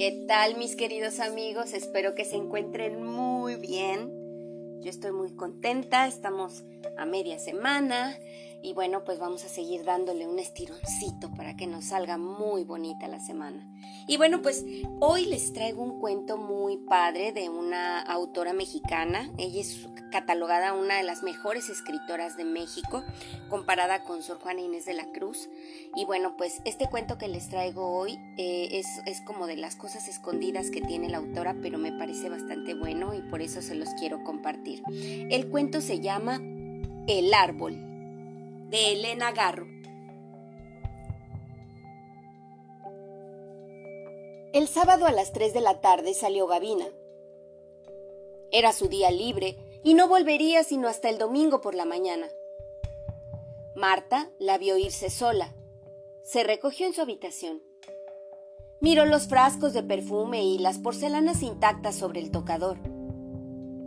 ¿Qué tal, mis queridos amigos? Espero que se encuentren muy bien. Yo estoy muy contenta, estamos a media semana y bueno, pues vamos a seguir dándole un estironcito para que nos salga muy bonita la semana. Y bueno, pues hoy les traigo un cuento muy padre de una autora mexicana. Ella es catalogada una de las mejores escritoras de México, comparada con Sor Juana Inés de la Cruz. Y bueno, pues este cuento que les traigo hoy es como de las cosas escondidas que tiene la autora, pero me parece bastante bueno y por eso se los quiero compartir. El cuento se llama El árbol, de Elena Garro. El sábado a las 3 de la tarde salió Gavina. Era su día libre y no volvería sino hasta el domingo por la mañana. Marta la vio irse sola. Se recogió en su habitación. Miró los frascos de perfume y las porcelanas intactas sobre el tocador.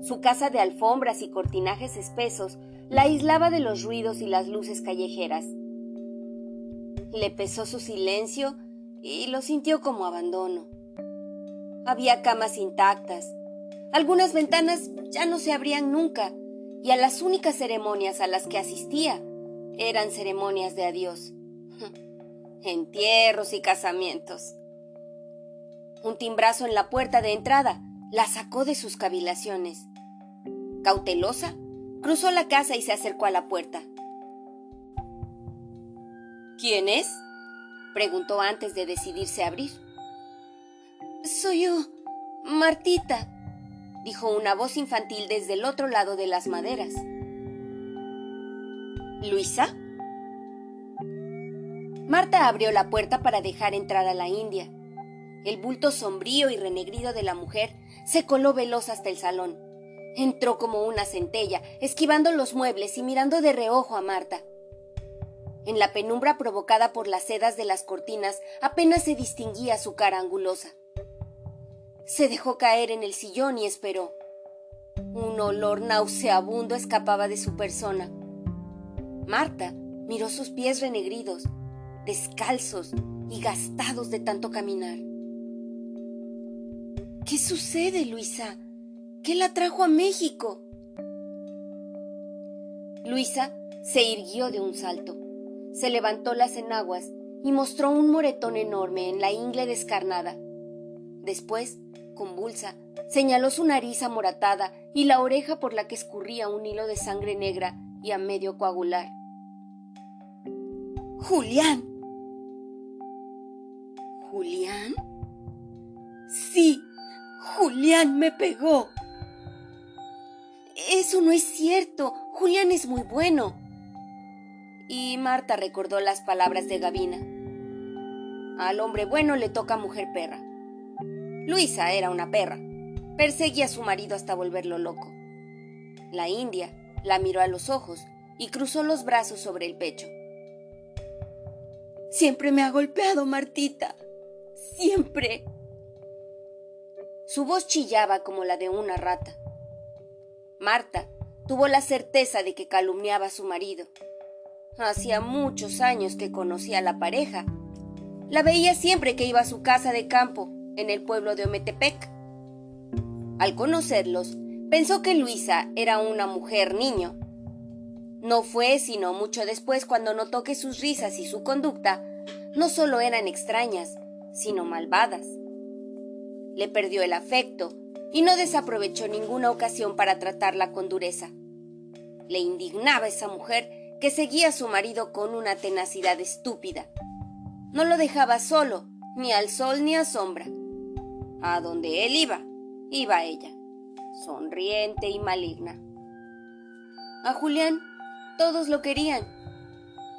Su casa de alfombras y cortinajes espesos la aislaba de los ruidos y las luces callejeras. Le pesó su silencio y lo sintió como abandono. Había camas intactas. Algunas ventanas ya no se abrían nunca, y a las únicas ceremonias a las que asistía eran ceremonias de adiós. Entierros y casamientos. Un timbrazo en la puerta de entrada la sacó de sus cavilaciones. Cautelosa, cruzó la casa y se acercó a la puerta. ¿Quién es?, preguntó antes de decidirse a abrir. «Soy yo, Martita», dijo una voz infantil desde el otro lado de las maderas. «¿Luisa?». Marta abrió la puerta para dejar entrar a la india. El bulto sombrío y renegrido de la mujer se coló veloz hasta el salón. Entró como una centella, esquivando los muebles y mirando de reojo a Marta. En la penumbra provocada por las sedas de las cortinas apenas se distinguía su cara angulosa. Se dejó caer en el sillón y esperó. Un olor nauseabundo escapaba de su persona. Marta miró sus pies renegridos, descalzos y gastados de tanto caminar. «¿Qué sucede, Luisa? ¿Qué la trajo a México?». Luisa se irguió de un salto. Se levantó las enaguas y mostró un moretón enorme en la ingle descarnada. Después, convulsa, señaló su nariz amoratada y la oreja por la que escurría un hilo de sangre negra y a medio coagular. «¡Julián!». «¿Julián?». «Sí, Julián me pegó». «Eso no es cierto. Julián es muy bueno». Y Marta recordó las palabras de Gavina. Al hombre bueno le toca mujer perra. Luisa era una perra. Perseguía a su marido hasta volverlo loco. La india la miró a los ojos y cruzó los brazos sobre el pecho. «Siempre me ha golpeado, Martita. Siempre». Su voz chillaba como la de una rata. Marta tuvo la certeza de que calumniaba a su marido. Hacía muchos años que conocía a la pareja. La veía siempre que iba a su casa de campo, en el pueblo de Ometepec. Al conocerlos, pensó que Luisa era una mujer niño. No fue sino mucho después cuando notó que sus risas y su conducta no solo eran extrañas, sino malvadas. Le perdió el afecto y no desaprovechó ninguna ocasión para tratarla con dureza. Le indignaba esa mujer que seguía a su marido con una tenacidad estúpida. No lo dejaba solo, ni al sol ni a sombra. A donde él iba, iba ella, sonriente y maligna. A Julián todos lo querían.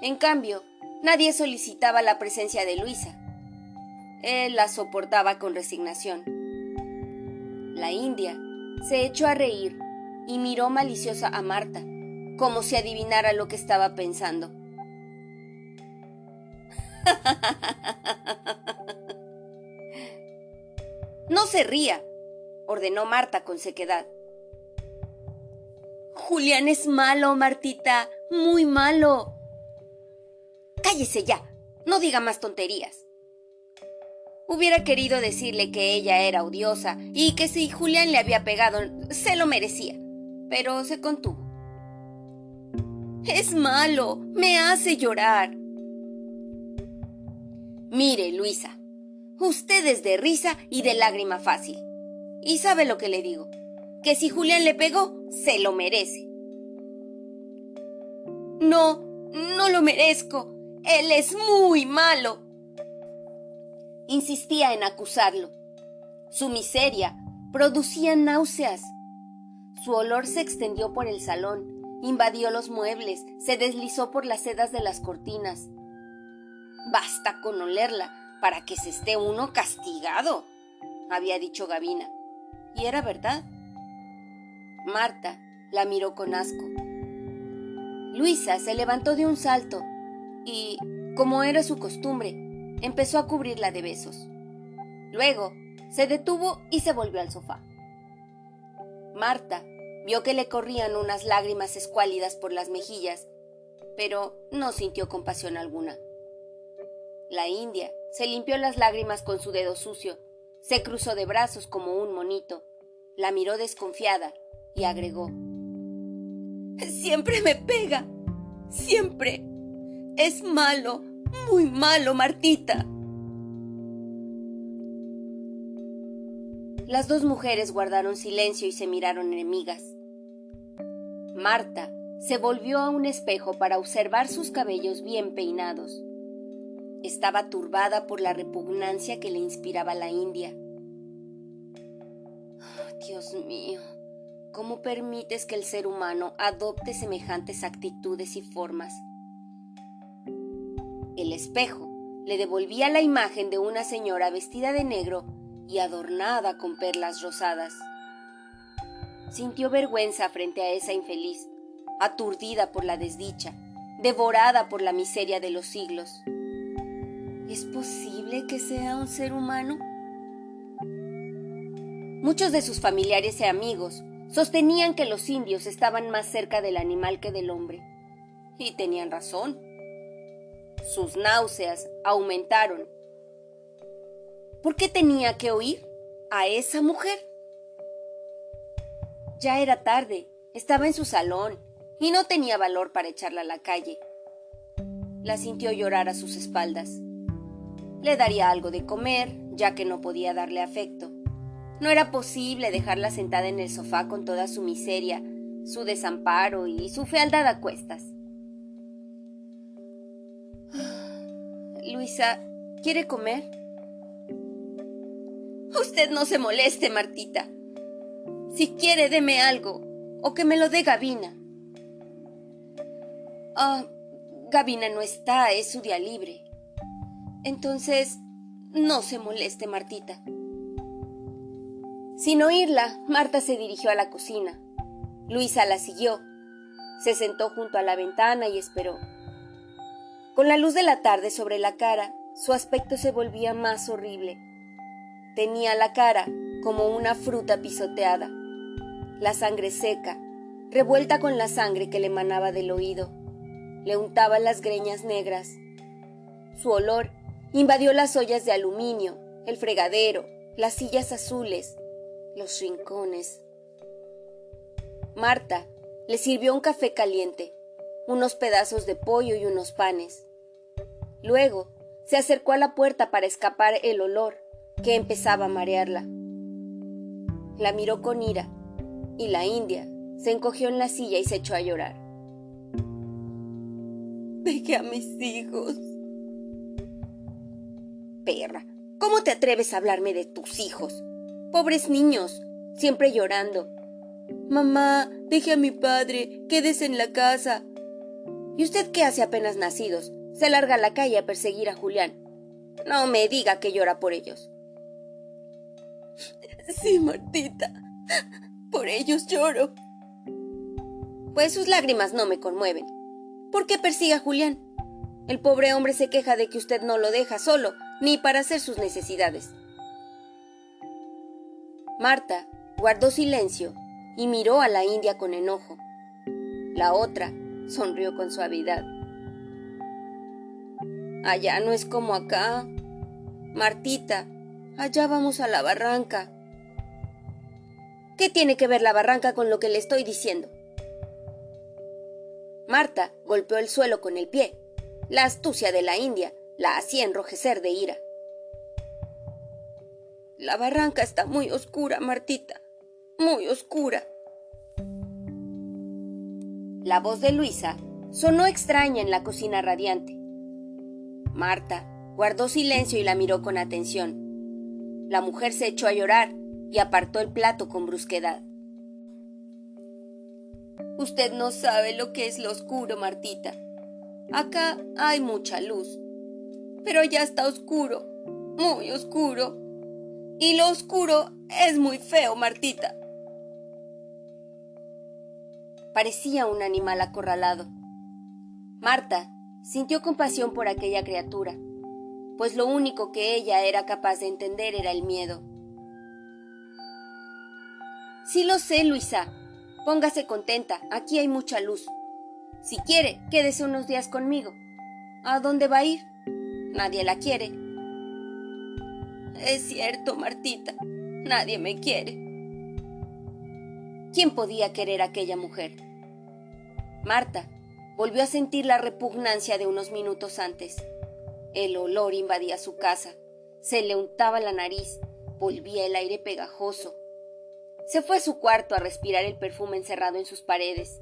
En cambio, nadie solicitaba la presencia de Luisa. Él la soportaba con resignación. La india se echó a reír y miró maliciosa a Marta, como si adivinara lo que estaba pensando. «No se ría», ordenó Marta con sequedad. «Julián es malo, Martita, muy malo». «Cállese ya, no diga más tonterías». Hubiera querido decirle que ella era odiosa y que si Julián le había pegado, se lo merecía, pero se contuvo. Es malo, me hace llorar. Mire, Luisa, usted es de risa y de lágrima fácil. Y sabe lo que le digo, que si Julián le pegó, se lo merece. No, no lo merezco. Él es muy malo. Insistía en acusarlo. Su miseria producía náuseas. Su olor se extendió por el salón, invadió los muebles, se deslizó por las sedas de las cortinas. Basta con olerla para que se esté uno castigado, había dicho Gavina. Y era verdad. Marta la miró con asco. Luisa se levantó de un salto y, como era su costumbre, empezó a cubrirla de besos. Luego se detuvo y se volvió al sofá. Marta vio que le corrían unas lágrimas escuálidas por las mejillas, pero no sintió compasión alguna. La india se limpió las lágrimas con su dedo sucio, se cruzó de brazos como un monito, la miró desconfiada y agregó: Siempre me pega, siempre. Es malo, muy malo, Martita. Las dos mujeres guardaron silencio y se miraron enemigas. Marta se volvió a un espejo para observar sus cabellos bien peinados. Estaba turbada por la repugnancia que le inspiraba la india. Oh, Dios mío, ¿cómo permites que el ser humano adopte semejantes actitudes y formas? El espejo le devolvía la imagen de una señora vestida de negro y adornada con perlas rosadas. Sintió vergüenza frente a esa infeliz, aturdida por la desdicha, devorada por la miseria de los siglos. ¿Es posible que sea un ser humano? Muchos de sus familiares y amigos sostenían que los indios estaban más cerca del animal que del hombre. Y tenían razón. Sus náuseas aumentaron. ¿Por qué tenía que oír a esa mujer? Ya era tarde, estaba en su salón y no tenía valor para echarla a la calle. La sintió llorar a sus espaldas. Le daría algo de comer, ya que no podía darle afecto. No era posible dejarla sentada en el sofá con toda su miseria, su desamparo y su fealdad a cuestas. Luisa, ¿quiere comer? Usted no se moleste, Martita. Si quiere, deme algo, o que me lo dé Gavina. Gavina no está, es su día libre. Entonces, no se moleste, Martita. Sin oírla, Marta se dirigió a la cocina. Luisa la siguió. Se sentó junto a la ventana y esperó. Con la luz de la tarde sobre la cara, su aspecto se volvía más horrible. Tenía la cara como una fruta pisoteada, la sangre seca, revuelta con la sangre que le emanaba del oído. Le untaba las greñas negras. Su olor invadió las ollas de aluminio, el fregadero, las sillas azules, los rincones. Marta le sirvió un café caliente, unos pedazos de pollo y unos panes. Luego se acercó a la puerta para escapar el olor que empezaba a marearla. La miró con ira y la india se encogió en la silla y se echó a llorar. Deje a mis hijos. Perra, ¿cómo te atreves a hablarme de tus hijos? Pobres niños, siempre llorando. Mamá, deje a mi padre, quédese en la casa. ¿Y usted qué hace apenas nacidos? Se larga a la calle a perseguir a Julián. No me diga que llora por ellos. Sí, Martita, por ellos lloro. Pues sus lágrimas no me conmueven. ¿Por qué persigue a Julián? El pobre hombre se queja de que usted no lo deja solo, ni para hacer sus necesidades. Marta guardó silencio y miró a la india con enojo. La otra sonrió con suavidad. Allá no es como acá. Martita, Allá vamos a la barranca. ¿Qué tiene que ver la barranca con lo que le estoy diciendo? Marta golpeó el suelo con el pie. La astucia de la india la hacía enrojecer de ira. La barranca está muy oscura, Martita, muy oscura. La voz de Luisa sonó extraña en la cocina radiante. Marta guardó silencio y la miró con atención. La mujer se echó a llorar y apartó el plato con brusquedad. Usted no sabe lo que es lo oscuro, Martita. Acá hay mucha luz, pero ya está oscuro, muy oscuro. Y lo oscuro es muy feo, Martita. Parecía un animal acorralado. Marta sintió compasión por aquella criatura, pues lo único que ella era capaz de entender era el miedo. Sí lo sé, Luisa. Póngase contenta, aquí hay mucha luz. Si quiere, quédese unos días conmigo. ¿A dónde va a ir? Nadie la quiere. Es cierto, Martita, nadie me quiere. ¿Quién podía querer a aquella mujer? Marta volvió a sentir la repugnancia de unos minutos antes. El olor invadía su casa, se le untaba la nariz, volvía el aire pegajoso. Se fue a su cuarto a respirar el perfume encerrado en sus paredes.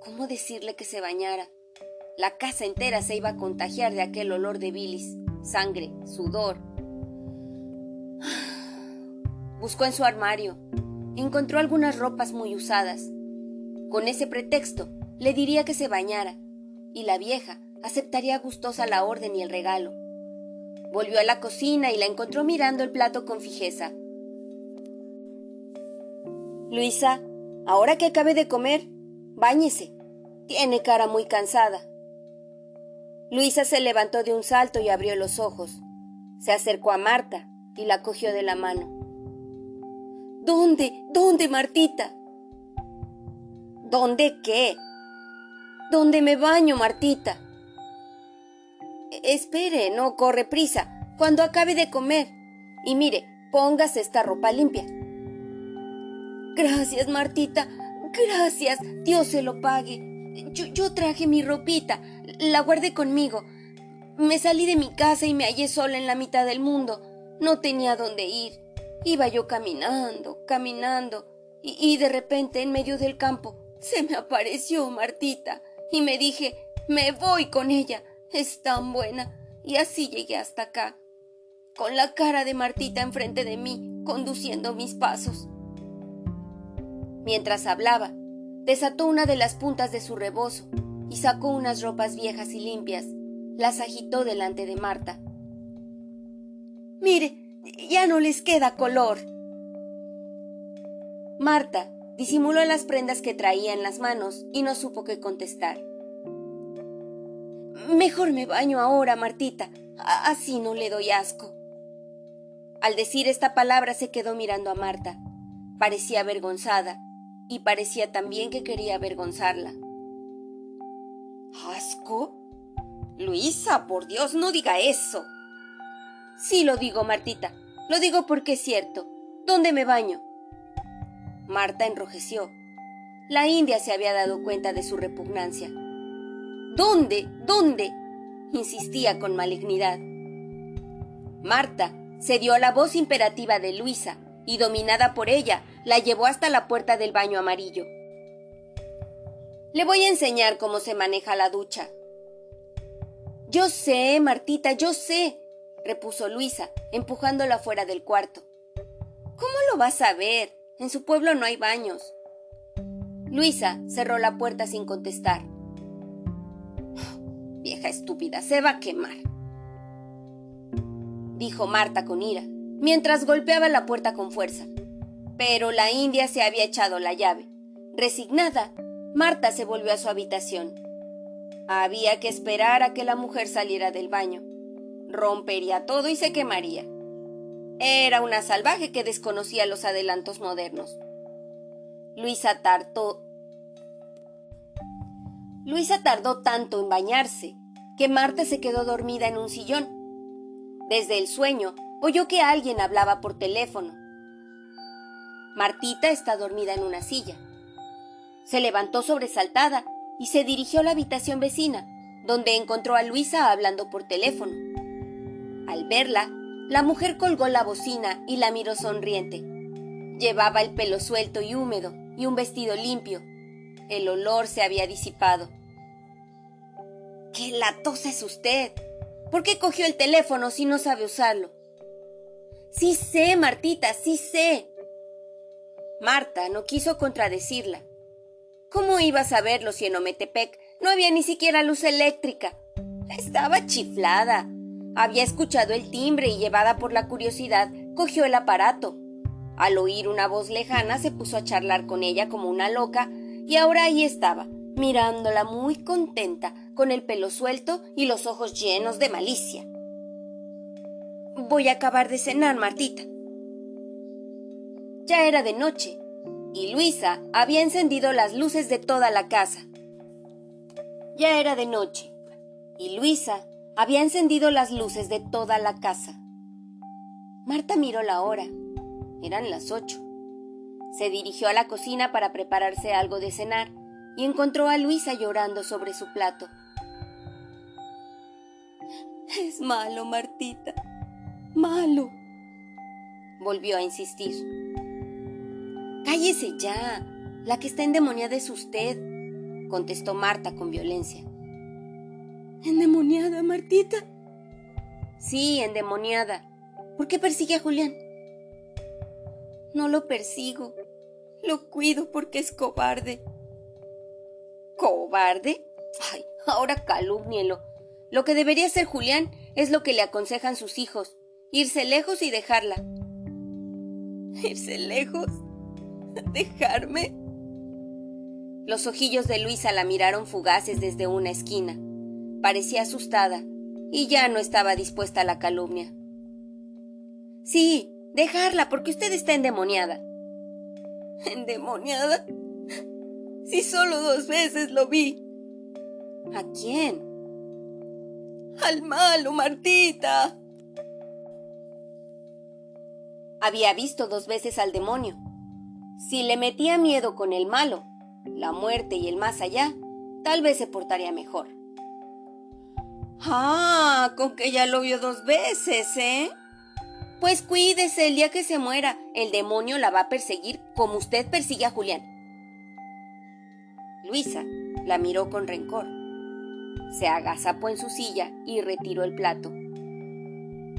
¿Cómo decirle que se bañara? La casa entera se iba a contagiar de aquel olor de bilis, sangre, sudor. Buscó en su armario. Encontró algunas ropas muy usadas. Con ese pretexto, le diría que se bañara, y la vieja aceptaría gustosa la orden y el regalo. Volvió a la cocina y la encontró mirando el plato con fijeza. Luisa, ahora que acabe de comer, báñese. Tiene cara muy cansada. Luisa se levantó de un salto y abrió los ojos. Se acercó a Marta y la cogió de la mano. ¿Dónde? ¿Dónde, Martita? ¿Dónde qué? ¿Dónde me baño, Martita? Espere, no corre prisa, cuando acabe de comer. Y mire, póngase esta ropa limpia. Gracias, Martita, gracias, Dios se lo pague. Yo traje mi ropita, la guardé conmigo. Me salí de mi casa y me hallé sola en la mitad del mundo. No tenía dónde ir. Iba yo caminando, y de repente en medio del campo se me apareció Martita y me dije, me voy con ella, es tan buena. Y así llegué hasta acá, con la cara de Martita enfrente de mí, conduciendo mis pasos. Mientras hablaba, desató una de las puntas de su rebozo y sacó unas ropas viejas y limpias. Las agitó delante de Marta. Mire, ya no les queda color. Marta disimuló las prendas que traía en las manos y no supo qué contestar. Mejor me baño ahora, Martita, así no le doy asco. Al decir esta palabra se quedó mirando a Marta. Parecía avergonzada y parecía también que quería avergonzarla. ¿Asco? Luisa, por Dios, no diga eso. Sí lo digo, Martita, lo digo porque es cierto. ¿Dónde me baño? Marta enrojeció. La india se había dado cuenta de su repugnancia. ¿Dónde? ¿Dónde? Insistía con malignidad. Marta cedió a la voz imperativa de Luisa y, dominada por ella, la llevó hasta la puerta del baño amarillo. Le voy a enseñar cómo se maneja la ducha. Yo sé, Martita, yo sé, repuso Luisa, empujándola fuera del cuarto. ¿Cómo lo vas a ver? En su pueblo no hay baños. Luisa cerró la puerta sin contestar. Vieja estúpida, se va a quemar, dijo Marta con ira, mientras golpeaba la puerta con fuerza. Pero la india se había echado la llave. Resignada, Marta se volvió a su habitación. Había que esperar a que la mujer saliera del baño. Rompería todo y se quemaría. Era una salvaje que desconocía los adelantos modernos. Luisa tardó tanto en bañarse que Marta se quedó dormida en un sillón. Desde el sueño oyó que alguien hablaba por teléfono. Martita está dormida en una silla. Se levantó sobresaltada y se dirigió a la habitación vecina, donde encontró a Luisa hablando por teléfono. Al verla, la mujer colgó la bocina y la miró sonriente. Llevaba el pelo suelto y húmedo y un vestido limpio. El olor se había disipado. ¡Qué latosa es usted! ¿Por qué cogió el teléfono si no sabe usarlo? Sí sé, Martita, sí sé. Marta no quiso contradecirla. ¿Cómo iba a saberlo si en Ometepec no había ni siquiera luz eléctrica? Estaba chiflada. Había escuchado el timbre y, llevada por la curiosidad, cogió el aparato. Al oír una voz lejana se puso a charlar con ella como una loca y ahora ahí estaba, mirándola muy contenta, con el pelo suelto y los ojos llenos de malicia. Voy a acabar de cenar, Martita. Ya era de noche y Luisa había encendido las luces de toda la casa. Ya era de noche y Luisa había encendido las luces de toda la casa. Marta miró la hora. Eran las 8. Se dirigió a la cocina para prepararse algo de cenar y encontró a Luisa llorando sobre su plato. Es malo, Martita, malo, volvió a insistir. Cállese ya, la que está endemoniada es usted, contestó Marta con violencia. ¿Endemoniada, Martita? Sí, endemoniada. ¿Por qué persigue a Julián? No lo persigo, lo cuido porque es cobarde. ¿Cobarde? Ay, ahora calúmnielo. Lo que debería hacer Julián es lo que le aconsejan sus hijos, irse lejos y dejarla. ¿Irse lejos? ¿Dejarme? Los ojillos de Luisa la miraron fugaces desde una esquina. Parecía asustada y ya no estaba dispuesta a la calumnia. Sí, dejarla porque usted está endemoniada. ¿Endemoniada? Si solo 2 veces lo vi. ¿A quién? Al malo, Martita. Había visto 2 veces al demonio. Si le metía miedo con el malo, la muerte y el más allá, tal vez se portaría mejor. Ah, con que ya lo vio 2 veces, ¿eh? Pues cuídese, el día que se muera, el demonio la va a perseguir como usted persigue a Julián. Luisa la miró con rencor. Se agazapó en su silla y retiró el plato.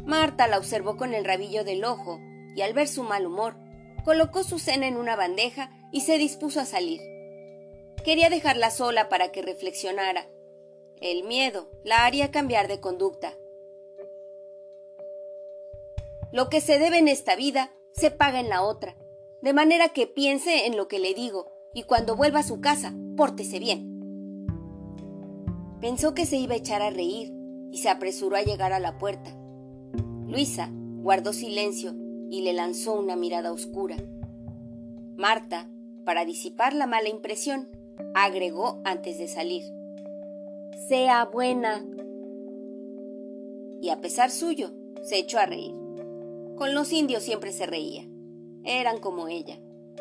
Marta la observó con el rabillo del ojo y, al ver su mal humor, colocó su cena en una bandeja y se dispuso a salir. Quería dejarla sola para que reflexionara. El miedo la haría cambiar de conducta. Lo que se debe en esta vida se paga en la otra, de manera que piense en lo que le digo y cuando vuelva a su casa, pórtese bien. Pensó que se iba a echar a reír y se apresuró a llegar a la puerta. Luisa guardó silencio y le lanzó una mirada oscura. Marta, para disipar la mala impresión, agregó antes de salir: «Sea buena». Y a pesar suyo, se echó a reír. Con los indios siempre se reía. Eran como ella.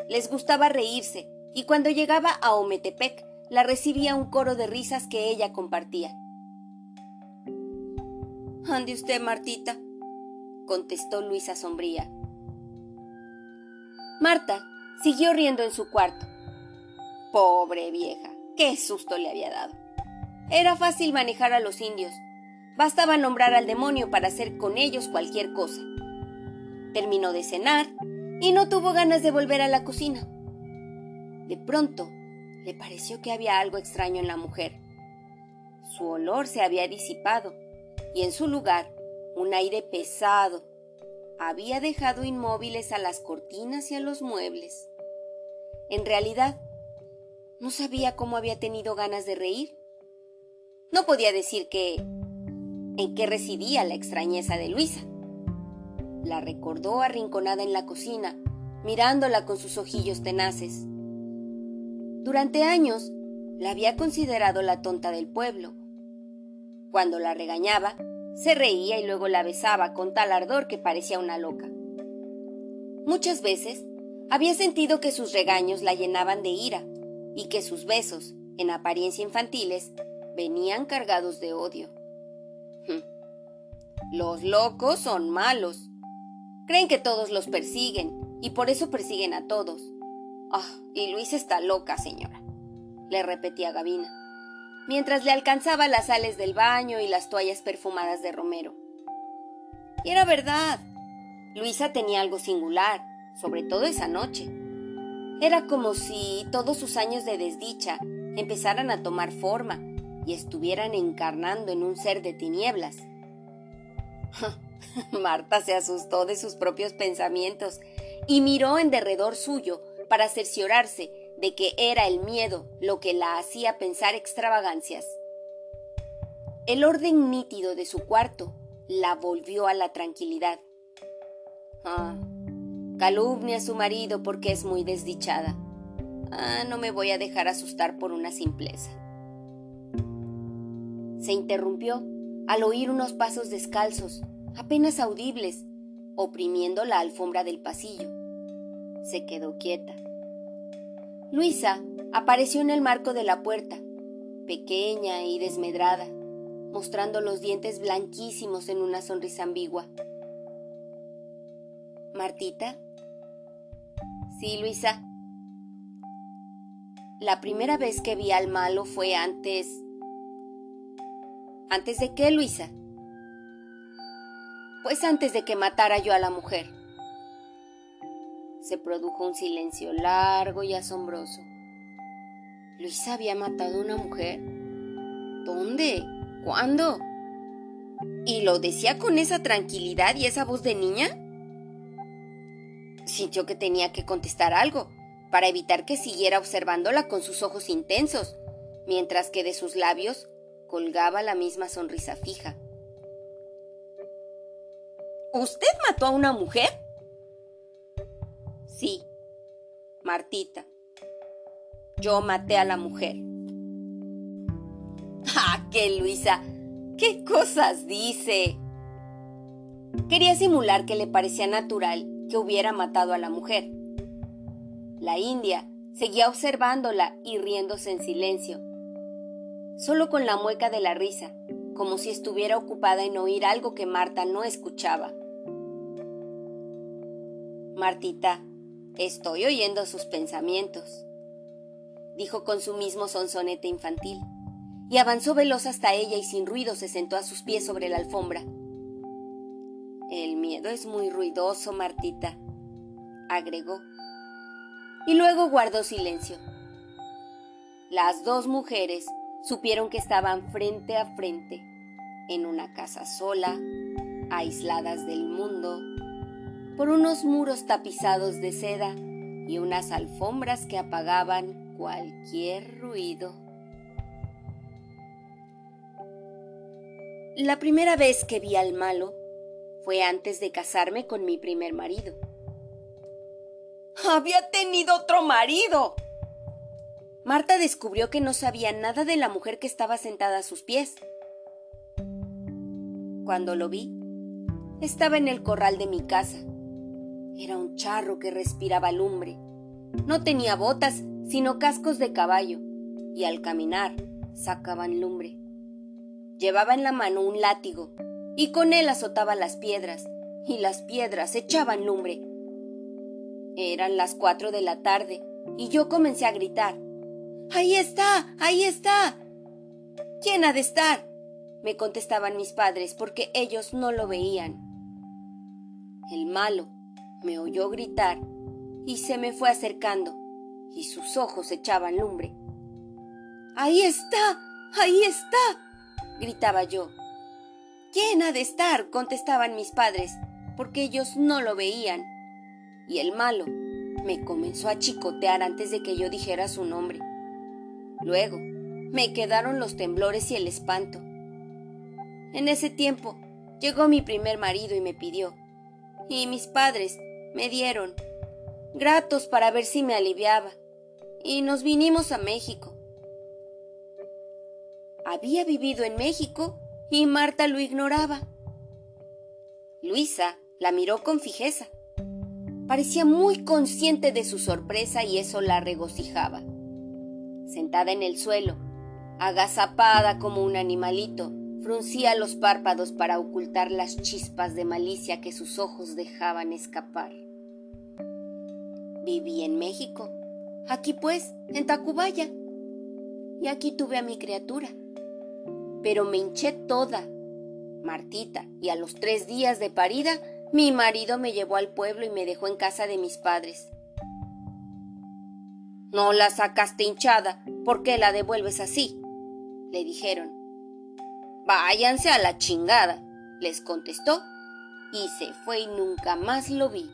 Les gustaba reírse y cuando llegaba a Ometepec la recibía un coro de risas que ella compartía. «Ande usted, Martita», contestó Luisa sombría. Marta siguió riendo en su cuarto. Pobre vieja, qué susto le había dado. Era fácil manejar a los indios. Bastaba nombrar al demonio para hacer con ellos cualquier cosa. Terminó de cenar y no tuvo ganas de volver a la cocina. De pronto, le pareció que había algo extraño en la mujer. Su olor se había disipado y en su lugar un aire pesado había dejado inmóviles a las cortinas y a los muebles. En realidad, no sabía cómo había tenido ganas de reír. No podía decir en qué residía la extrañeza de Luisa. La recordó arrinconada en la cocina, mirándola con sus ojillos tenaces. Durante años la había considerado la tonta del pueblo. Cuando la regañaba, Se reía y luego la besaba con tal ardor que parecía una loca. Muchas veces había sentido que sus regaños la llenaban de ira y que sus besos, en apariencia infantiles, venían cargados de odio. Los locos son malos. Creen que todos los persiguen y por eso persiguen a todos. Y Luisa está loca, señora, le repetía Gavina, mientras le alcanzaba las sales del baño y las toallas perfumadas de romero. Y era verdad. Luisa tenía algo singular, sobre todo esa noche. Era como si todos sus años de desdicha empezaran a tomar forma y estuvieran encarnando en un ser de tinieblas. Marta se asustó de sus propios pensamientos y miró en derredor suyo para cerciorarse de que era el miedo lo que la hacía pensar extravagancias. El orden nítido de su cuarto la volvió a la tranquilidad. Calumnia a su marido porque es muy desdichada. No me voy a dejar asustar por una simpleza. Se interrumpió al oír unos pasos descalzos, apenas audibles, oprimiendo la alfombra del pasillo. Se quedó quieta. Luisa apareció en el marco de la puerta, pequeña y desmedrada, mostrando los dientes blanquísimos en una sonrisa ambigua. ¿Martita? Sí, Luisa. La primera vez que vi al malo fue antes... ¿Antes de qué, Luisa? Pues antes de que matara yo a la mujer. Se produjo un silencio largo y asombroso. ¿Luisa había matado a una mujer? ¿Dónde? ¿Cuándo? ¿Y lo decía con esa tranquilidad y esa voz de niña? Sintió que tenía que contestar algo, para evitar que siguiera observándola con sus ojos intensos, mientras que de sus labios colgaba la misma sonrisa fija. ¿Usted mató a una mujer? Sí, Martita. Yo maté a la mujer. ¡Qué Luisa! ¿Qué cosas dice? Quería simular que le parecía natural que hubiera matado a la mujer. La india seguía observándola y riéndose en silencio, solo con la mueca de la risa, como si estuviera ocupada en oír algo que Marta no escuchaba. Martita, estoy oyendo sus pensamientos, dijo con su mismo sonsonete infantil, y avanzó veloz hasta ella y sin ruido se sentó a sus pies sobre la alfombra. El miedo es muy ruidoso, Martita, agregó, y luego guardó silencio. Las dos mujeres supieron que estaban frente a frente, en una casa sola, aisladas del mundo, por unos muros tapizados de seda y unas alfombras que apagaban cualquier ruido. La primera vez que vi al malo fue antes de casarme con mi primer marido. ¡Había tenido otro marido! Marta descubrió que no sabía nada de la mujer que estaba sentada a sus pies. Cuando lo vi, estaba en el corral de mi casa. Era un charro que respiraba lumbre. No tenía botas, sino cascos de caballo, y al caminar sacaban lumbre. Llevaba en la mano un látigo, y con él azotaba las piedras, y las piedras echaban lumbre. Eran las 4 de la tarde, y yo comencé a gritar. ¡Ahí está! ¡Ahí está! ¿Quién ha de estar?, me contestaban mis padres, porque ellos no lo veían. El malo me oyó gritar y se me fue acercando, y sus ojos echaban lumbre. ¡Ahí está! ¡Ahí está!, gritaba yo. ¿Quién ha de estar?, contestaban mis padres, porque ellos no lo veían. Y el malo me comenzó a chicotear antes de que yo dijera su nombre. Luego me quedaron los temblores y el espanto. En ese tiempo llegó mi primer marido y me pidió, y mis padres me dieron, gratos para ver si me aliviaba, y nos vinimos a México. Había vivido en México y Marta lo ignoraba. Luisa la miró con fijeza. Parecía muy consciente de su sorpresa y eso la regocijaba. Sentada en el suelo, agazapada como un animalito, fruncía los párpados para ocultar las chispas de malicia que sus ojos dejaban escapar. Viví en México, aquí pues, en Tacubaya, y aquí tuve a mi criatura. Pero me hinché toda, Martita, y a los 3 días de parida, mi marido me llevó al pueblo y me dejó en casa de mis padres. «No la sacaste hinchada, ¿por qué la devuelves así?», le dijeron. «Váyanse a la chingada», les contestó, y se fue y nunca más lo vi.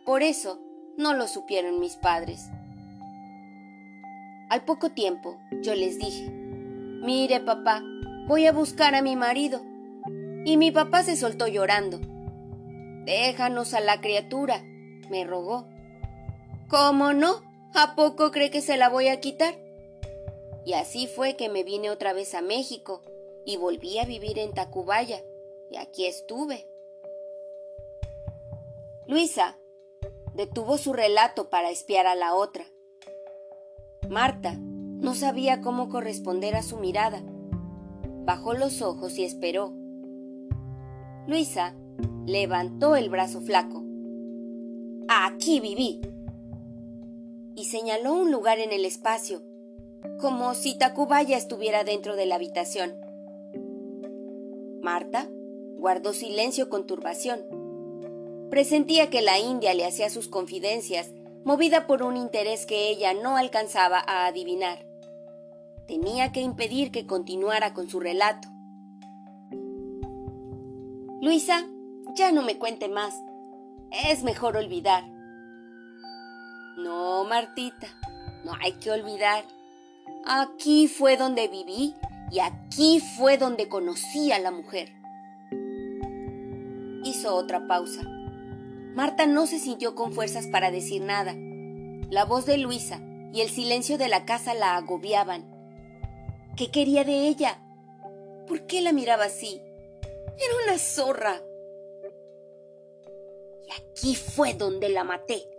Por eso no lo supieron mis padres. Al poco tiempo yo les dije: «Mire, papá, voy a buscar a mi marido». Y mi papá se soltó llorando. «Déjanos a la criatura», me rogó. «¿Cómo no? ¿A poco cree que se la voy a quitar?». Y así fue que me vine otra vez a México y volví a vivir en Tacubaya, y aquí estuve. Luisa detuvo su relato para espiar a la otra. Marta no sabía cómo corresponder a su mirada. Bajó los ojos y esperó. Luisa levantó el brazo flaco. «Aquí viví», y señaló un lugar en el espacio, como si Tacubaya estuviera dentro de la habitación. Marta guardó silencio con turbación. Presentía que la india le hacía sus confidencias, movida por un interés que ella no alcanzaba a adivinar. Tenía que impedir que continuara con su relato. «Luisa, ya no me cuente más. Es mejor olvidar». «No, Martita, no hay que olvidar. Aquí fue donde viví y aquí fue donde conocí a la mujer». Hizo otra pausa. Marta no se sintió con fuerzas para decir nada. La voz de Luisa y el silencio de la casa la agobiaban. ¿Qué quería de ella? ¿Por qué la miraba así? Era una zorra. «Y aquí fue donde la maté».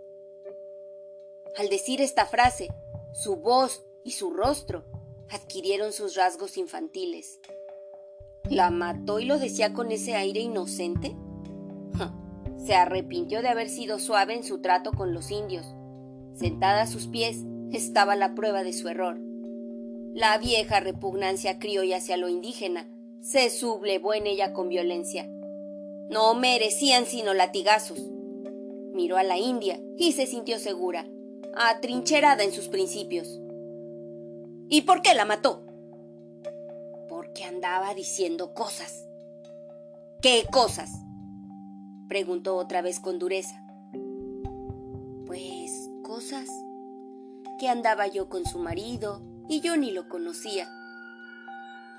Al decir esta frase, su voz y su rostro adquirieron sus rasgos infantiles. ¿La mató y lo decía con ese aire inocente? Se arrepintió de haber sido suave en su trato con los indios. Sentada a sus pies estaba la prueba de su error. La vieja repugnancia criolla hacia lo indígena se sublevó en ella con violencia. No merecían sino latigazos. Miró a la india y se sintió segura, atrincherada en sus principios. ¿Y por qué la mató? Porque andaba diciendo cosas. ¿Qué cosas?, preguntó otra vez con dureza. Pues cosas, que andaba yo con su marido y yo ni lo conocía.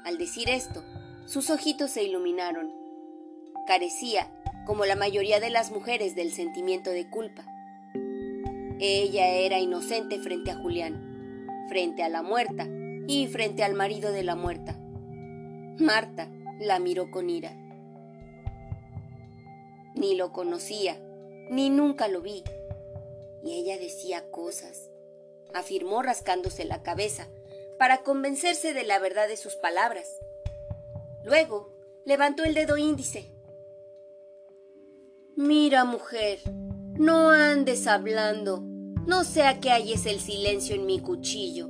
Al decir esto, sus ojitos se iluminaron. Carecía, como la mayoría de las mujeres, del sentimiento de culpa. Ella era inocente frente a Julián, frente a la muerta y frente al marido de la muerta. Marta la miró con ira. Ni lo conocía, ni nunca lo vi. Y ella decía cosas, afirmó rascándose la cabeza para convencerse de la verdad de sus palabras. Luego levantó el dedo índice. «Mira, mujer, no andes hablando, no sea que halles el silencio en mi cuchillo».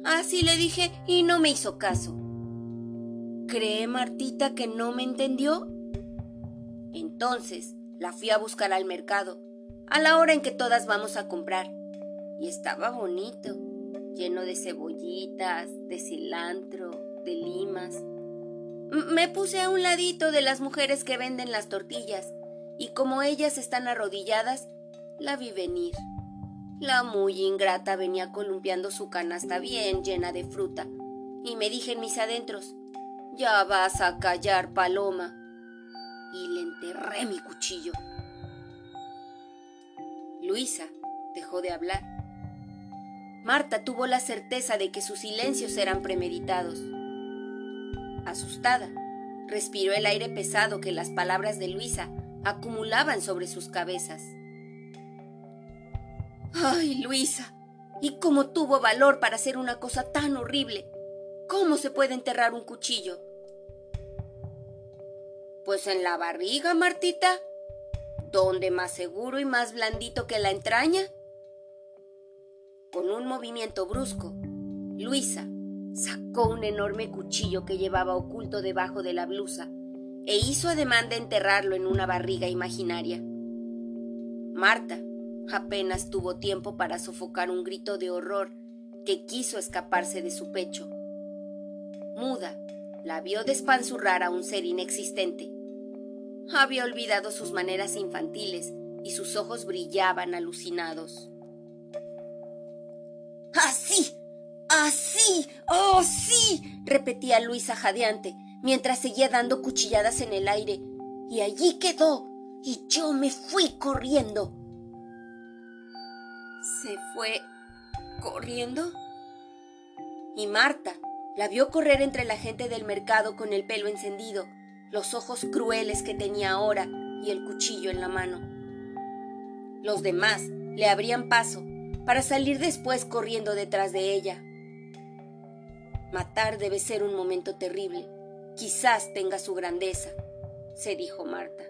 Así le dije y no me hizo caso. ¿Cree Martita que no me entendió? Entonces la fui a buscar al mercado, a la hora en que todas vamos a comprar, y estaba bonito, lleno de cebollitas, de cilantro, de limas. Me puse a un ladito de las mujeres que venden las tortillas, y como ellas están arrodilladas, la vi venir. La muy ingrata venía columpiando su canasta bien llena de fruta, y me dije en mis adentros: «Ya vas a callar, paloma», y le enterré mi cuchillo. Luisa dejó de hablar. Marta tuvo la certeza de que sus silencios eran premeditados. Asustada, respiró el aire pesado que las palabras de Luisa acumulaban sobre sus cabezas. ¡Ay, Luisa! ¿Y cómo tuvo valor para hacer una cosa tan horrible? ¿Cómo se puede enterrar un cuchillo? Pues en la barriga, Martita. ¿Dónde más seguro y más blandito que la entraña? Con un movimiento brusco, Luisa sacó un enorme cuchillo que llevaba oculto debajo de la blusa e hizo ademán de enterrarlo en una barriga imaginaria. Marta apenas tuvo tiempo para sofocar un grito de horror que quiso escaparse de su pecho. Muda, la vio despanzurrar a un ser inexistente. Había olvidado sus maneras infantiles y sus ojos brillaban alucinados. ¡Así! ¡Así! ¡Oh, sí!, repetía Luisa jadeante, mientras seguía dando cuchilladas en el aire. Y allí quedó, y yo me fui corriendo. ¿Se fue corriendo? Y Marta la vio correr entre la gente del mercado con el pelo encendido, los ojos crueles que tenía ahora y el cuchillo en la mano. Los demás le abrían paso para salir después corriendo detrás de ella. Matar debe ser un momento terrible. Quizás tenga su grandeza, se dijo Marta.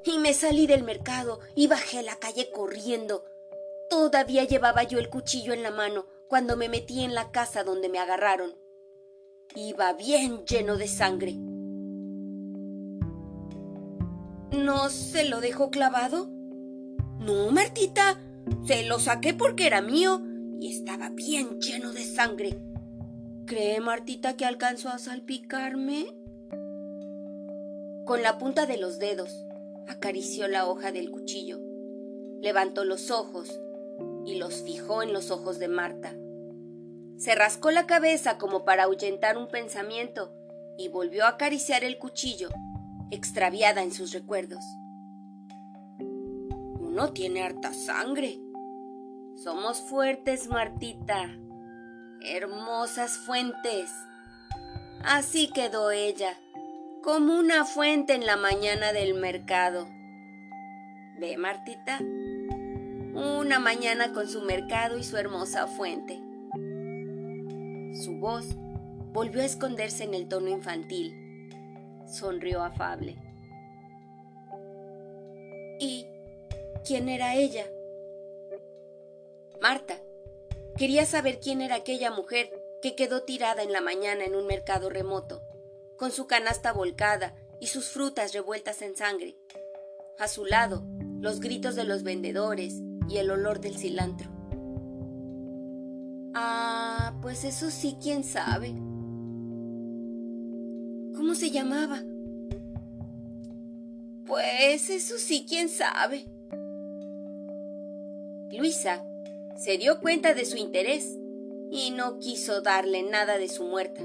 Y me salí del mercado y bajé la calle corriendo. Todavía llevaba yo el cuchillo en la mano cuando me metí en la casa donde me agarraron. Iba bien lleno de sangre. ¿No se lo dejó clavado? No, Martita, se lo saqué porque era mío y estaba bien lleno de sangre. ¿Cree, Martita, que alcanzó a salpicarme? Con la punta de los dedos acarició la hoja del cuchillo, levantó los ojos y los fijó en los ojos de Marta. Se rascó la cabeza como para ahuyentar un pensamiento y volvió a acariciar el cuchillo, extraviada en sus recuerdos. Uno tiene harta sangre. Somos fuertes, Martita. Hermosas fuentes. Así quedó ella, como una fuente en la mañana del mercado. ¿Ve, Martita? Una mañana con su mercado y su hermosa fuente. Su voz volvió a esconderse en el tono infantil. Sonrió afable. ¿Y quién era ella? Marta quería saber quién era aquella mujer que quedó tirada en la mañana en un mercado remoto, con su canasta volcada y sus frutas revueltas en sangre. A su lado, los gritos de los vendedores y el olor del cilantro. Ah, pues eso sí, quién sabe. ¿Cómo se llamaba? Pues eso sí, quién sabe. Luisa se dio cuenta de su interés y no quiso darle nada de su muerta.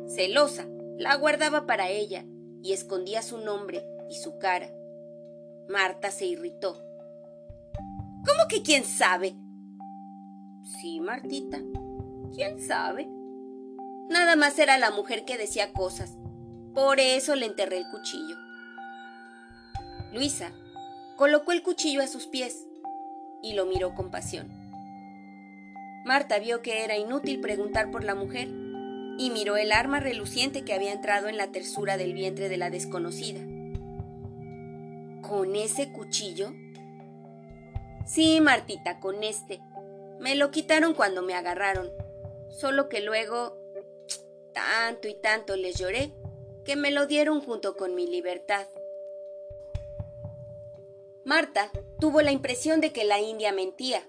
Celosa, la guardaba para ella y escondía su nombre y su cara. Marta se irritó. ¿Cómo que quién sabe? Sí, Martita, quién sabe. Nada más era la mujer que decía cosas. Por eso le enterré el cuchillo. Luisa colocó el cuchillo a sus pies y lo miró con pasión. Marta vio que era inútil preguntar por la mujer y miró el arma reluciente que había entrado en la tersura del vientre de la desconocida. ¿Con ese cuchillo? Sí, Martita, con este. Me lo quitaron cuando me agarraron. Solo que luego, tanto y tanto les lloré, que me lo dieron junto con mi libertad. Marta tuvo la impresión de que la india mentía.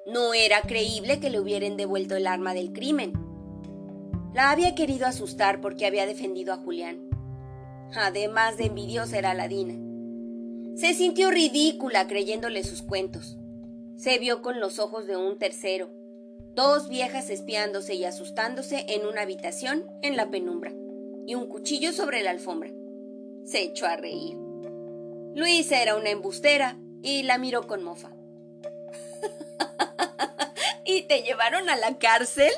No era creíble que le hubieran devuelto el arma del crimen. La había querido asustar porque había defendido a Julián. Además de envidiosa era Ladina. Se sintió ridícula creyéndole sus cuentos. Se vio con los ojos de un tercero, dos viejas espiándose y asustándose en una habitación en la penumbra, y un cuchillo sobre la alfombra. Se echó a reír. Luisa era una embustera y la miró con mofa. ¿Y te llevaron a la cárcel?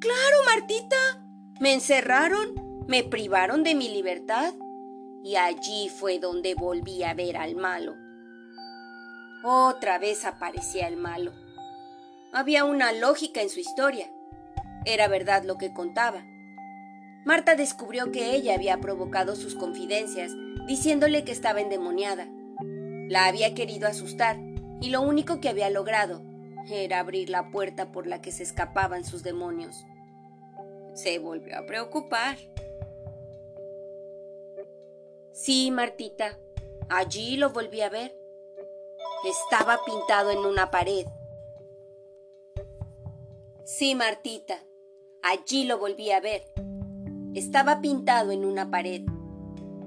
Claro, Martita. Me encerraron, me privaron de mi libertad y allí fue donde volví a ver al malo. Otra vez aparecía el malo. Había una lógica en su historia. Era verdad lo que contaba. Marta descubrió que ella había provocado sus confidencias, diciéndole que estaba endemoniada. La había querido asustar y lo único que había logrado era abrir la puerta por la que se escapaban sus demonios. Se volvió a preocupar. Sí, Martita, allí lo volví a ver. Estaba pintado en una pared. Sí, Martita, allí lo volví a ver. Estaba pintado en una pared.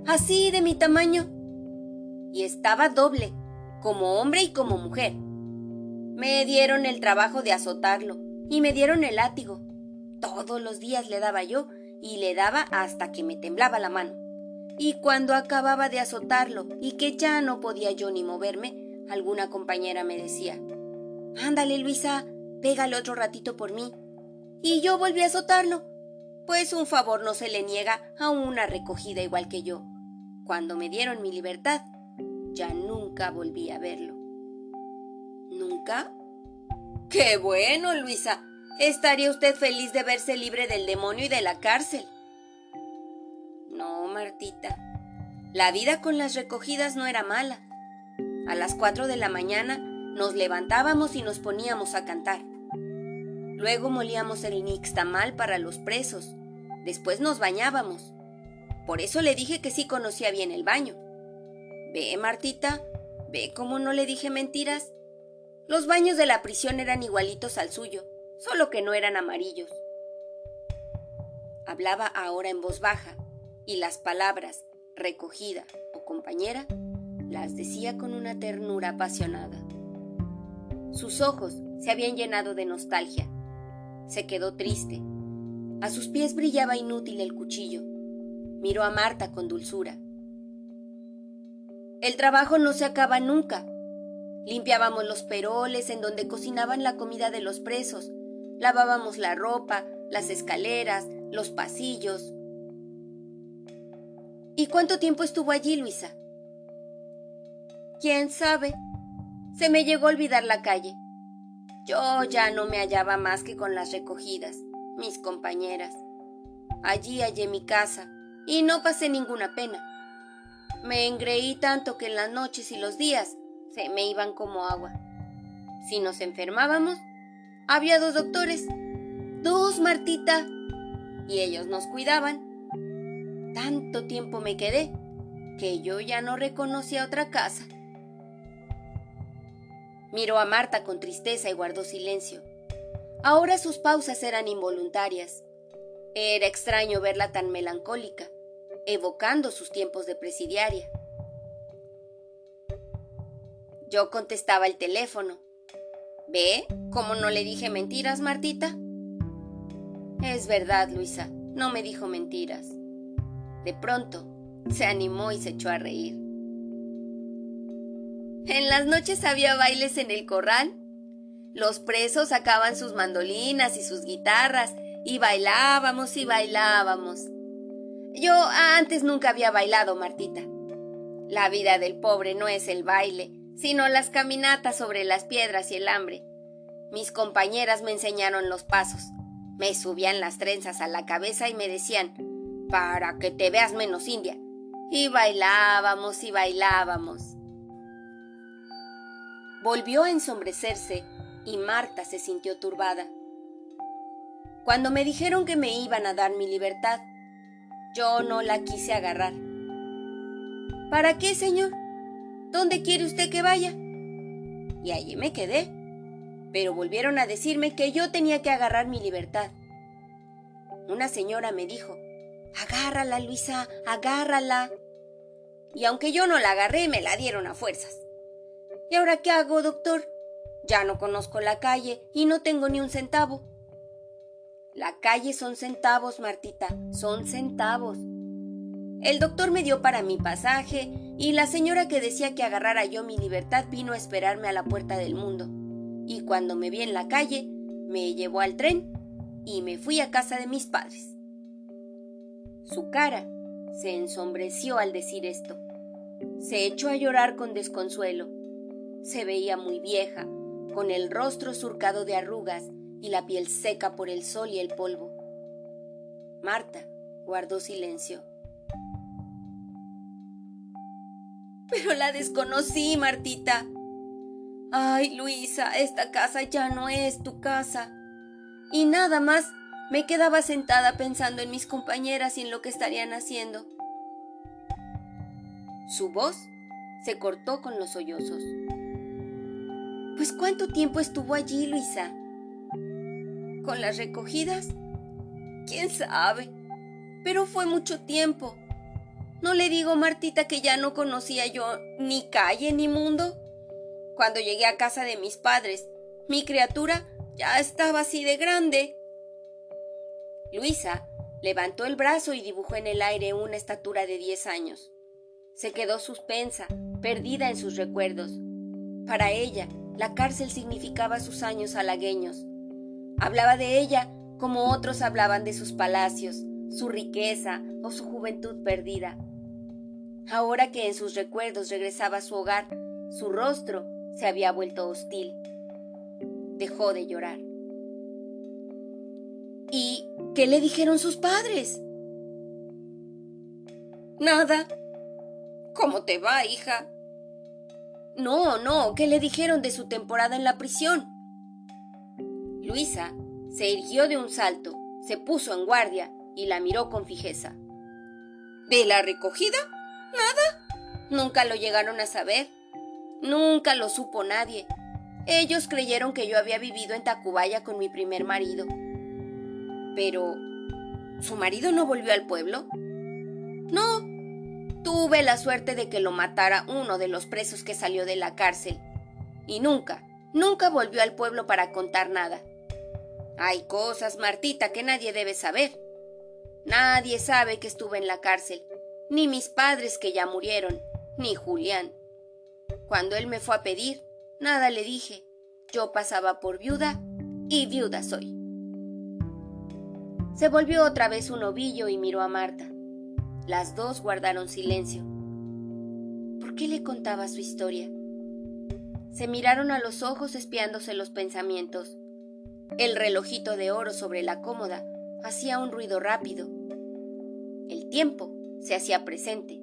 Así de mi tamaño. Y estaba doble, como hombre y como mujer. Me dieron el trabajo de azotarlo y me dieron el látigo. Todos los días le daba yo y le daba hasta que me temblaba la mano. Y cuando acababa de azotarlo y que ya no podía yo ni moverme, alguna compañera me decía: «Ándale, Luisa, pégale otro ratito por mí». Y yo volví a azotarlo, pues un favor no se le niega a una recogida igual que yo. Cuando me dieron mi libertad, ya nunca volví a verlo. ¿Nunca? ¡Qué bueno, Luisa! Estaría usted feliz de verse libre del demonio y de la cárcel. No, Martita. La vida con las recogidas no era mala. A las 4 de la mañana nos levantábamos y nos poníamos a cantar. Luego molíamos el nixtamal para los presos. Después nos bañábamos. Por eso le dije que sí conocía bien el baño. ¿Ve, Martita? ¿Ve cómo no le dije mentiras? Los baños de la prisión eran igualitos al suyo, solo que no eran amarillos. Hablaba ahora en voz baja, y las palabras recogida o compañera las decía con una ternura apasionada. Sus ojos se habían llenado de nostalgia. Se quedó triste. A sus pies brillaba inútil el cuchillo. Miró a Marta con dulzura. El trabajo no se acaba nunca. Limpiábamos los peroles en donde cocinaban la comida de los presos. Lavábamos la ropa, las escaleras, los pasillos. ¿Y cuánto tiempo estuvo allí, Luisa? ¿Quién sabe? Se me llegó a olvidar la calle. Yo ya no me hallaba más que con las recogidas, mis compañeras. Allí hallé mi casa y no pasé ninguna pena. Me engreí tanto que en las noches y los días se me iban como agua. Si nos enfermábamos, había 2 doctores. 2, Martita. Y ellos nos cuidaban. Tanto tiempo me quedé que yo ya no reconocía otra casa. Miró a Marta con tristeza y guardó silencio. Ahora sus pausas eran involuntarias. Era extraño verla tan melancólica, evocando sus tiempos de presidiaria. Yo contestaba el teléfono. ¿Ve cómo no le dije mentiras, Martita? Es verdad, Luisa, no me dijo mentiras. De pronto, se animó y se echó a reír. En las noches había bailes en el corral. Los presos sacaban sus mandolinas y sus guitarras y bailábamos y bailábamos. Yo antes nunca había bailado, Martita. La vida del pobre no es el baile, sino las caminatas sobre las piedras y el hambre. Mis compañeras me enseñaron los pasos. Me subían las trenzas a la cabeza y me decían: «Para que te veas menos india». Y bailábamos y bailábamos. Volvió a ensombrecerse y Marta se sintió turbada. Cuando me dijeron que me iban a dar mi libertad, yo no la quise agarrar. ¿Para qué, señor? ¿Dónde quiere usted que vaya? Y allí me quedé. Pero volvieron a decirme que yo tenía que agarrar mi libertad. Una señora me dijo: «Agárrala, Luisa, agárrala». Y aunque yo no la agarré, me la dieron a fuerzas. ¿Y ahora qué hago, doctor? Ya no conozco la calle y no tengo ni un centavo. La calle son centavos, Martita, son centavos. El doctor me dio para mi pasaje y la señora que decía que agarrara yo mi libertad vino a esperarme a la puerta del mundo. Y cuando me vi en la calle, me llevó al tren y me fui a casa de mis padres. Su cara se ensombreció al decir esto. Se echó a llorar con desconsuelo. Se veía muy vieja, con el rostro surcado de arrugas y la piel seca por el sol y el polvo. Marta guardó silencio. Pero la desconocí, Martita. Ay, Luisa, esta casa ya no es tu casa. Y nada más me quedaba sentada pensando en mis compañeras y en lo que estarían haciendo. Su voz se cortó con los sollozos. Pues, ¿cuánto tiempo estuvo allí, Luisa? ¿Con las recogidas? ¿Quién sabe? Pero fue mucho tiempo. No le digo, Martita, que ya no conocía yo ni calle ni mundo. Cuando llegué a casa de mis padres, mi criatura ya estaba así de grande. Luisa levantó el brazo y dibujó en el aire una estatura de 10 años. Se quedó suspensa, perdida en sus recuerdos. Para ella, la cárcel significaba sus años halagueños. Hablaba de ella como otros hablaban de sus palacios, su riqueza o su juventud perdida. Ahora que en sus recuerdos regresaba a su hogar, su rostro se había vuelto hostil. Dejó de llorar. ¿Y qué le dijeron sus padres? Nada. ¿Cómo te va, hija? No, ¿qué le dijeron de su temporada en la prisión? Luisa se irguió de un salto, se puso en guardia y la miró con fijeza. ¿De la recogida? Nada. Nunca lo llegaron a saber. Nunca lo supo nadie. Ellos creyeron que yo había vivido en Tacubaya con mi primer marido. Pero, ¿su marido no volvió al pueblo? No. Tuve la suerte de que lo matara uno de los presos que salió de la cárcel. Y nunca volvió al pueblo para contar nada. Hay cosas, Martita, que nadie debe saber. Nadie sabe que estuve en la cárcel, ni mis padres que ya murieron, ni Julián. Cuando él me fue a pedir, nada le dije. Yo pasaba por viuda y viuda soy. Se volvió otra vez un ovillo y miró a Marta. Las dos guardaron silencio. ¿Por qué le contaba su historia? Se miraron a los ojos espiándose los pensamientos. El relojito de oro sobre la cómoda hacía un ruido rápido. El tiempo se hacía presente.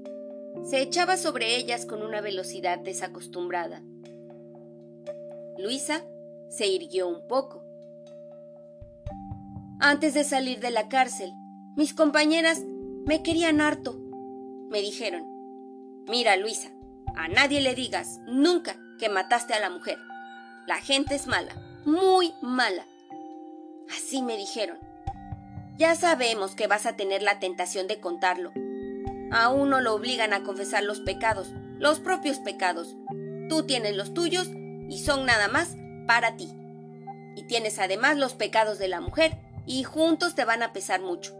Se echaba sobre ellas con una velocidad desacostumbrada. Luisa se irguió un poco. Antes de salir de la cárcel, mis compañeras me querían harto. Me dijeron: mira, Luisa, a nadie le digas nunca que mataste a la mujer. La gente es mala, muy mala. Así me dijeron. Ya sabemos que vas a tener la tentación de contarlo. A uno lo obligan a confesar los pecados, los propios pecados. Tú tienes los tuyos y son nada más para ti. Y tienes además los pecados de la mujer y juntos te van a pesar mucho.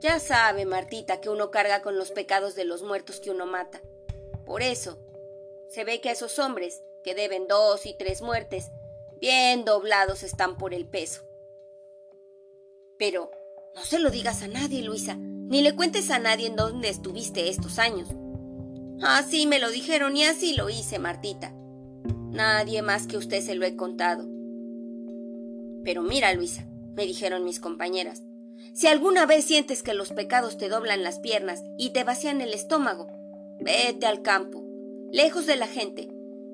Ya sabe, Martita, que uno carga con los pecados de los muertos que uno mata. Por eso, se ve que esos hombres que deben 2 y 3 muertes, bien doblados están por el peso. Pero no se lo digas a nadie, Luisa, ni le cuentes a nadie en dónde estuviste estos años. Así me lo dijeron y así lo hice, Martita. Nadie más que usted se lo he contado. Pero mira, Luisa, me dijeron mis compañeras, si alguna vez sientes que los pecados te doblan las piernas y te vacían el estómago, vete al campo, lejos de la gente,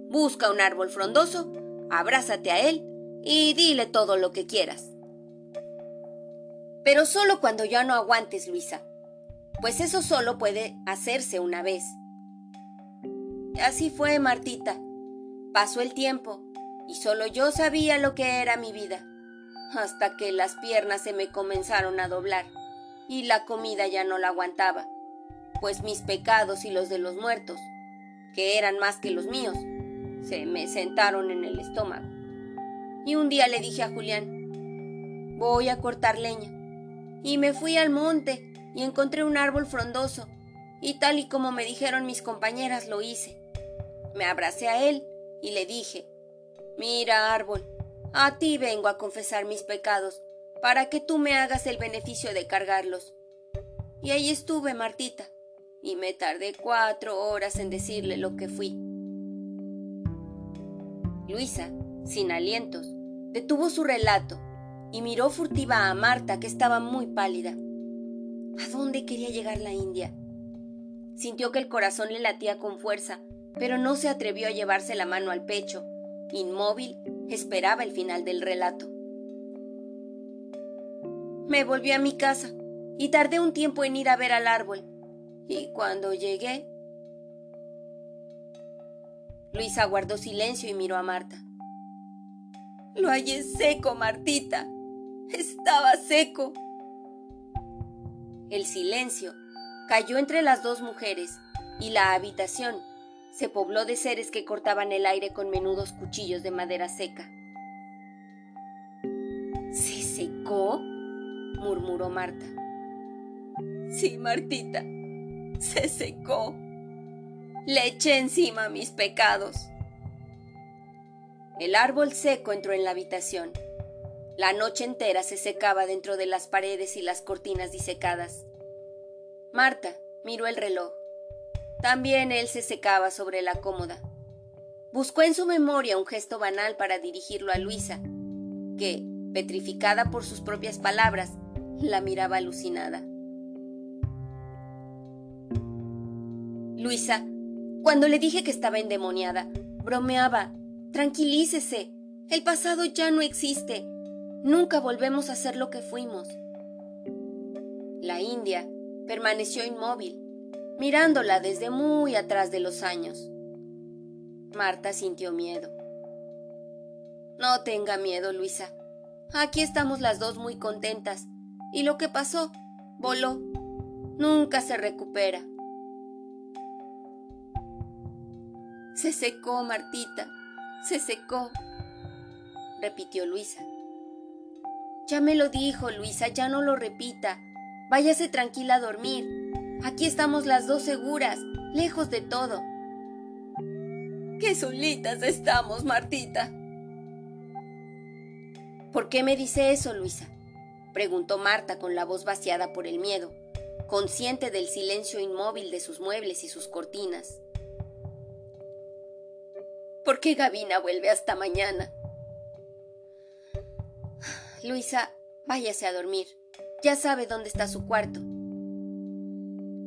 busca un árbol frondoso, abrázate a él y dile todo lo que quieras. Pero solo cuando ya no aguantes, Luisa, pues eso solo puede hacerse una vez. Y así fue, Martita. Pasó el tiempo y solo yo sabía lo que era mi vida, hasta que las piernas se me comenzaron a doblar y la comida ya no la aguantaba, pues mis pecados y los de los muertos, que eran más que los míos, se me sentaron en el estómago. Y un día le dije a Julián: voy a cortar leña. Y me fui al monte y encontré un árbol frondoso, y tal y como me dijeron mis compañeras lo hice. Me abracé a él y le dije: mira, árbol, A ti vengo a confesar mis pecados, para que tú me hagas el beneficio de cargarlos. Y ahí estuve, Martita, y me tardé 4 horas en decirle lo que fui. Luisa, sin alientos, detuvo su relato y miró furtiva a Marta, que estaba muy pálida. ¿A dónde quería llegar la india? Sintió que el corazón le latía con fuerza, pero no se atrevió a llevarse la mano al pecho. Inmóvil, esperaba el final del relato. Me volví a mi casa y tardé un tiempo en ir a ver al árbol. Y cuando llegué... Luisa guardó silencio y miró a Marta. Lo hallé seco, Martita. Estaba seco. El silencio cayó entre las dos mujeres y la habitación se pobló de seres que cortaban el aire con menudos cuchillos de madera seca. ¿Se secó?, murmuró Marta. Sí, Martita, se secó. Le eché encima mis pecados. El árbol seco entró en la habitación. La noche entera se secaba dentro de las paredes y las cortinas disecadas. Marta miró el reloj. También él se secaba sobre la cómoda. Buscó en su memoria un gesto banal para dirigirlo a Luisa, que, petrificada por sus propias palabras, la miraba alucinada. Luisa, cuando le dije que estaba endemoniada, bromeaba. Tranquilícese, el pasado ya no existe. Nunca volvemos a ser lo que fuimos. La india permaneció inmóvil, mirándola desde muy atrás de los años. Marta sintió miedo. No tenga miedo, Luisa. Aquí estamos las dos muy contentas, y lo que pasó, voló. Nunca se recupera. Se secó, Martita, se secó, repitió Luisa. Ya me lo dijo, Luisa, ya no lo repita. Váyase tranquila a dormir. Aquí estamos las dos seguras, lejos de todo. ¡Qué solitas estamos, Martita! ¿Por qué me dice eso, Luisa?, preguntó Marta con la voz vaciada por el miedo, consciente del silencio inmóvil de sus muebles y sus cortinas. ¿Por qué Gavina vuelve hasta mañana? Luisa, váyase a dormir. Ya sabe dónde está su cuarto.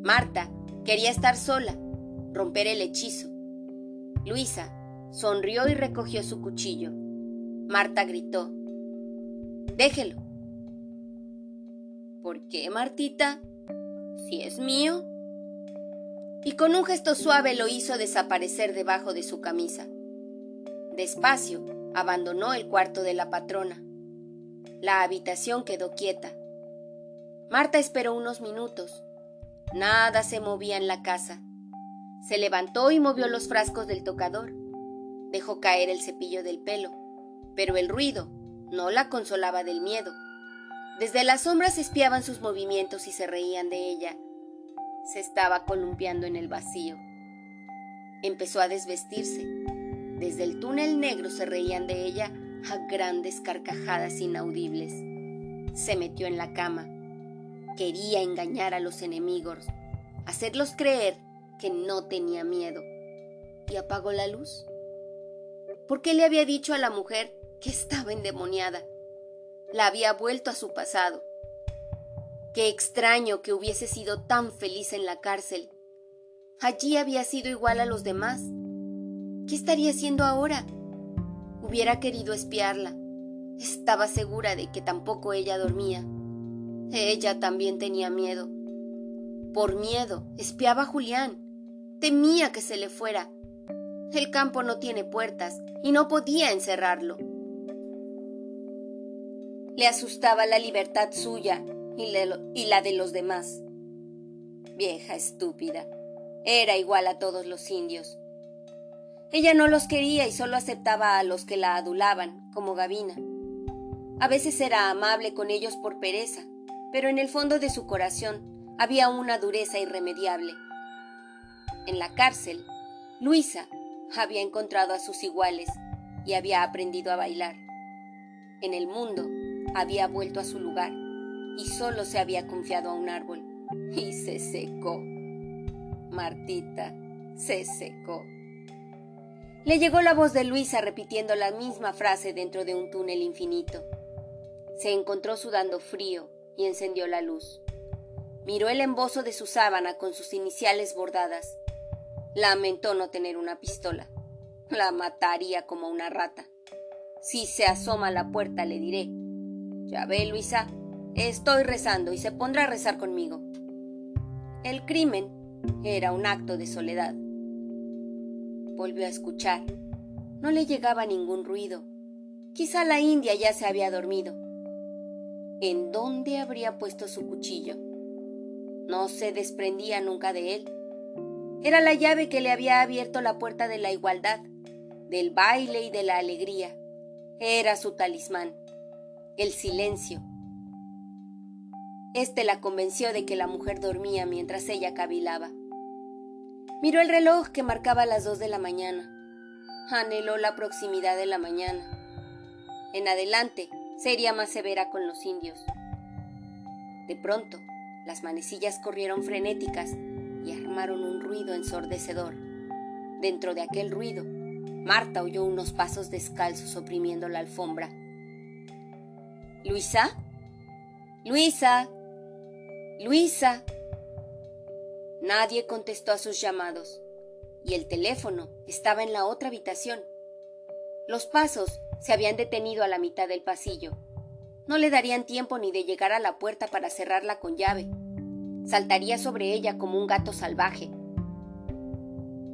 Marta quería estar sola, romper el hechizo. Luisa sonrió y recogió su cuchillo. Marta gritó: «Déjelo». ¿Por qué, Martita? Si es mío. Y con un gesto suave lo hizo desaparecer debajo de su camisa. Despacio abandonó el cuarto de la patrona. La habitación quedó quieta. Marta esperó unos minutos. Nada se movía en la casa. Se levantó y movió los frascos del tocador. Dejó caer el cepillo del pelo, pero el ruido no la consolaba del miedo. Desde las sombras espiaban sus movimientos y se reían de ella. Se estaba columpiando en el vacío. Empezó a desvestirse. Desde el túnel negro se reían de ella a grandes carcajadas inaudibles. Se metió en la cama. Quería engañar a los enemigos, hacerlos creer que no tenía miedo. Y apagó la luz. ¿Por qué le había dicho a la mujer que estaba endemoniada? La había vuelto a su pasado. Qué extraño que hubiese sido tan feliz en la cárcel. Allí había sido igual a los demás. ¿Qué estaría haciendo ahora? Hubiera querido espiarla. Estaba segura de que tampoco ella dormía. Ella también tenía miedo. Por miedo, espiaba a Julián. Temía que se le fuera. El campo no tiene puertas y no podía encerrarlo. Le asustaba la libertad suya y la de los demás. Vieja estúpida. Era igual a todos los indios. Ella no los quería y solo aceptaba a los que la adulaban, como Gavina. A veces era amable con ellos por pereza, pero en el fondo de su corazón había una dureza irremediable. En la cárcel, Luisa había encontrado a sus iguales y había aprendido a bailar. en el mundo había vuelto a su lugar y solo se había confiado a un árbol. Y se secó. Martita se secó. Le llegó la voz de Luisa repitiendo la misma frase dentro de un túnel infinito. Se encontró sudando frío y encendió la luz. Miró el embozo de su sábana con sus iniciales bordadas. Lamentó no tener una pistola. La mataría como una rata. Si se asoma a la puerta le diré: ya ve, Luisa, estoy rezando y se pondrá a rezar conmigo. El crimen era un acto de soledad. Volvió a escuchar. No le llegaba ningún ruido. Quizá la india ya se había dormido. ¿En dónde habría puesto su cuchillo? No se desprendía nunca de él. Era la llave que le había abierto la puerta de la igualdad, del baile y de la alegría. Era su talismán, el silencio. Este la convenció de que la mujer dormía mientras ella cavilaba. Miró el reloj que marcaba las 2 de la mañana. Anheló la proximidad de la mañana. En adelante sería más severa con los indios. De pronto, las manecillas corrieron frenéticas y armaron un ruido ensordecedor. Dentro de aquel ruido, Marta oyó unos pasos descalzos oprimiendo la alfombra. ¿Luisa? ¡Luisa! ¡Luisa! Nadie contestó a sus llamados, y el teléfono estaba en la otra habitación. Los pasos se habían detenido a la mitad del pasillo. No le darían tiempo ni de llegar a la puerta para cerrarla con llave. Saltaría sobre ella como un gato salvaje.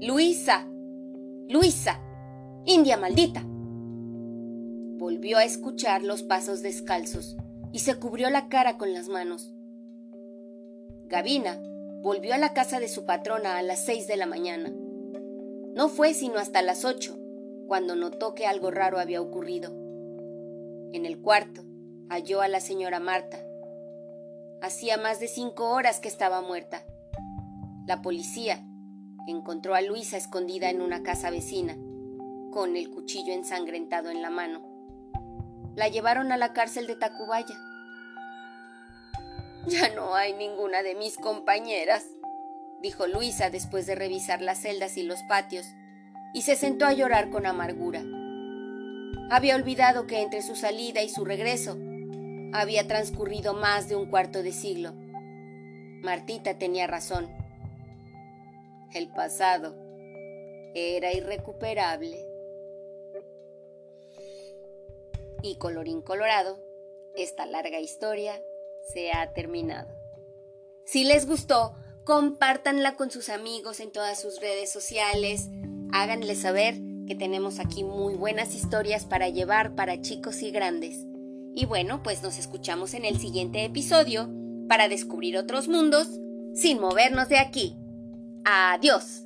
¡Luisa! ¡Luisa! ¡India maldita! Volvió a escuchar los pasos descalzos y se cubrió la cara con las manos. Gavina volvió a la casa de su patrona a las 6 de la mañana. No fue sino hasta las 8 cuando notó que algo raro había ocurrido. En el cuarto halló a la señora Marta. Hacía más de 5 horas que estaba muerta. La policía encontró a Luisa escondida en una casa vecina, con el cuchillo ensangrentado en la mano. La llevaron a la cárcel de Tacubaya. «Ya no hay ninguna de mis compañeras», dijo Luisa después de revisar las celdas y los patios, y se sentó a llorar con amargura. Había olvidado que entre su salida y su regreso había transcurrido más de un cuarto de siglo. Martita tenía razón. El pasado era irrecuperable. Y colorín colorado, esta larga historia se ha terminado. Si les gustó, compártanla con sus amigos en todas sus redes sociales. Háganles saber que tenemos aquí muy buenas historias para llevar para chicos y grandes. Y bueno, pues nos escuchamos en el siguiente episodio para descubrir otros mundos sin movernos de aquí. ¡Adiós!